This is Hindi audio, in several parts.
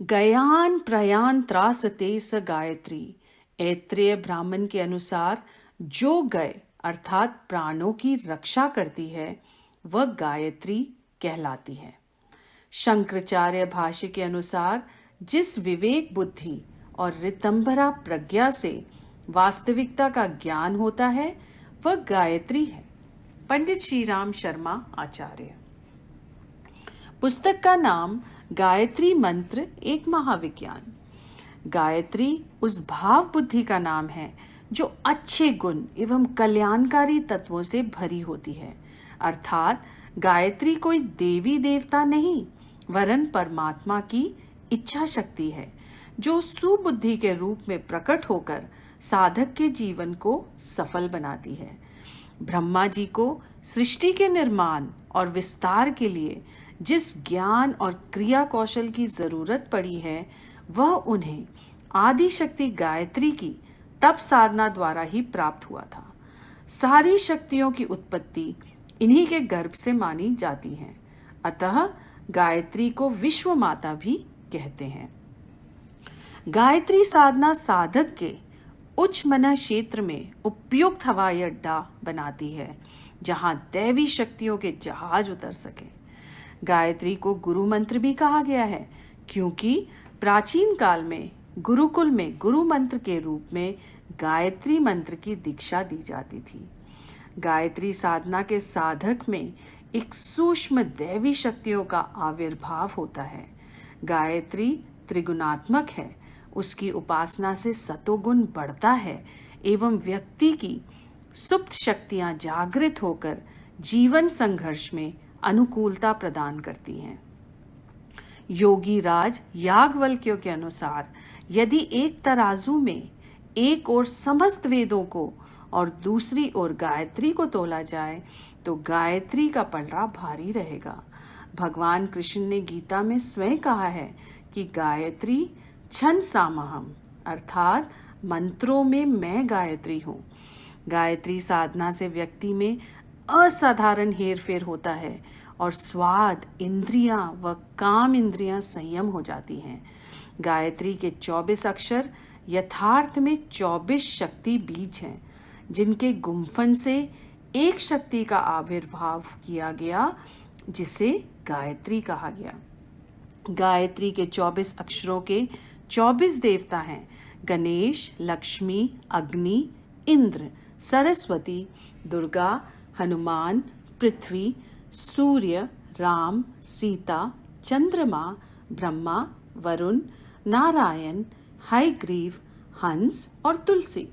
गयान प्रयान त्रासते स गायत्री। ऐत्रेय ब्राह्मण के अनुसार जो गय अर्थात प्राणों की रक्षा करती है वह गायत्री कहलाती है। शंकराचार्य भाष्य के अनुसार जिस विवेक बुद्धि और ऋतंभरा प्रज्ञा से वास्तविकता का ज्ञान होता है वह गायत्री है। पंडित श्री राम शर्मा आचार्य। पुस्तक का नाम गायत्री मंत्र एक महाविज्ञान। गायत्री उस भाव बुद्धि का नाम है जो अच्छे गुण एवं कल्याणकारी तत्वों से भरी होती है। अर्थात गायत्री कोई देवी देवता नहीं वरन परमात्मा की इच्छा शक्ति है जो सुबुद्धि के रूप में प्रकट होकर साधक के जीवन को सफल बनाती है। ब्रह्मा जी को सृष्टि के निर्माण और विस्तार के लिए जिस ज्ञान और क्रिया कौशल की जरूरत पड़ी है वह उन्हें आदि शक्ति गायत्री की तप साधना द्वारा ही प्राप्त हुआ था। सारी शक्तियों की उत्पत्ति इन्हीं के गर्भ से मानी जाती है। अतः गायत्री को विश्व माता भी कहते हैं। गायत्री साधना साधक के उच्च मन क्षेत्र में उपयुक्त हवाई अड्डा बनाती है जहां दैवी शक्तियों के जहाज उतर सके। गायत्री को गुरु मंत्र भी कहा गया है क्योंकि प्राचीन काल में गुरुकुल में गुरु मंत्र के रूप में गायत्री मंत्र की दीक्षा दी जाती थी। गायत्री साधना के साधक में एक सूक्ष्म दैवी शक्तियों का आविर्भाव होता है। गायत्री त्रिगुणात्मक है। उसकी उपासना से सतोगुण बढ़ता है एवं व्यक्ति की सुप्त शक्तियां जागृत होकर जीवन संघर्ष में अनुकूलता प्रदान करती हैं। योगी राज याज्ञवल्क्य के अनुसार यदि एक तराजू में एक ओर समस्त वेदों को और दूसरी ओर गायत्री को तोला जाए तो गायत्री का पलड़ा भारी रहेगा। भगवान कृष्ण ने गीता में स्वयं कहा है कि गायत्री छंद सामहम अर्थात मंत्रों में मैं गायत्री हूँ। गायत्री साधना से व्यक्ति में असाधारण हेरफेर होता है और स्वाद इंद्रियां व काम इंद्रियां संयम हो जाती हैं। गायत्री के 24 अक्षर यथार्थ में 24 शक्ति बीज हैं जिनके गुम्फन से एक शक्ति का आविर्भाव किया गया जिसे गायत्री कहा गया। गायत्री के 24 अक्षरों के 24 देवता हैं गणेश, लक्ष्मी, अग्नि, इंद्र, सरस्वती, दुर्गा, हनुमान, पृथ्वी, सूर्य, राम, सीता, चंद्रमा, ब्रह्मा, वरुण, नारायण, हयग्रीव, हंस और तुलसी।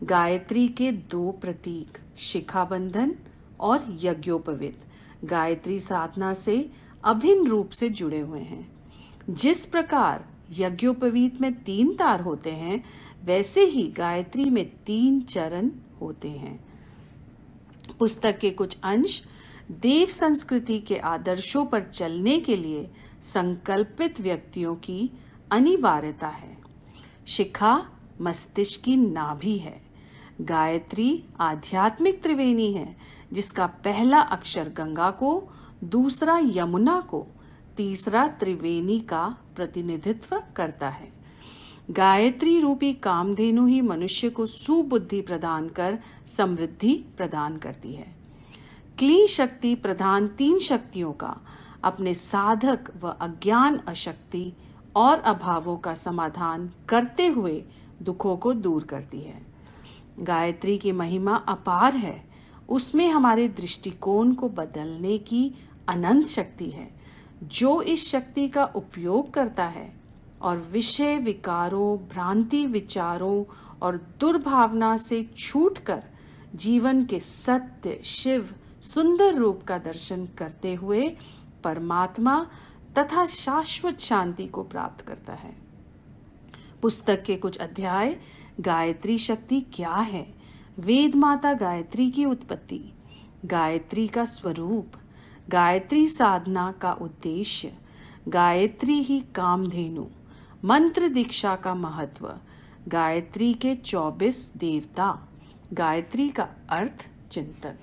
गायत्री के 2 प्रतीक शिखाबंधन और यज्ञोपवीत गायत्री साधना से अभिन्न रूप से जुड़े हुए हैं। जिस प्रकार यज्ञोपवीत में 3 तार होते हैं वैसे ही गायत्री में 3 चरण होते हैं। पुस्तक के कुछ अंश देव संस्कृति के आदर्शों पर चलने के लिए संकल्पित व्यक्तियों की अनिवार्यता है। शिखा मस्तिष्क की नाभि है। गायत्री आध्यात्मिक त्रिवेणी है जिसका पहला अक्षर गंगा को, दूसरा यमुना को, तीसरा त्रिवेणी का प्रतिनिधित्व करता है। गायत्री रूपी कामधेनु ही मनुष्य को सुबुद्धि प्रदान कर समृद्धि प्रदान करती है। क्ली शक्ति प्रधान 3 शक्तियों का अपने साधक व अज्ञान अशक्ति और अभावों का समाधान करते हुए दुखों को दूर करती है। गायत्री की महिमा अपार है। उसमें हमारे दृष्टिकोण को बदलने की अनंत शक्ति है। जो इस शक्ति का उपयोग करता है और विषय विकारों, भ्रांति विचारों और दुर्भावना से छूटकर जीवन के सत्य, शिव, सुंदर रूप का दर्शन करते हुए परमात्मा तथा शाश्वत शांति को प्राप्त करता है। पुस्तक के कुछ अध्याय गायत्री शक्ति क्या है, वेद माता गायत्री की उत्पत्ति, गायत्री का स्वरूप, गायत्री साधना का उद्देश्य, गायत्री ही कामधेनु, मंत्र दीक्षा का महत्व, गायत्री के 24 देवता, गायत्री का अर्थ चिंतन।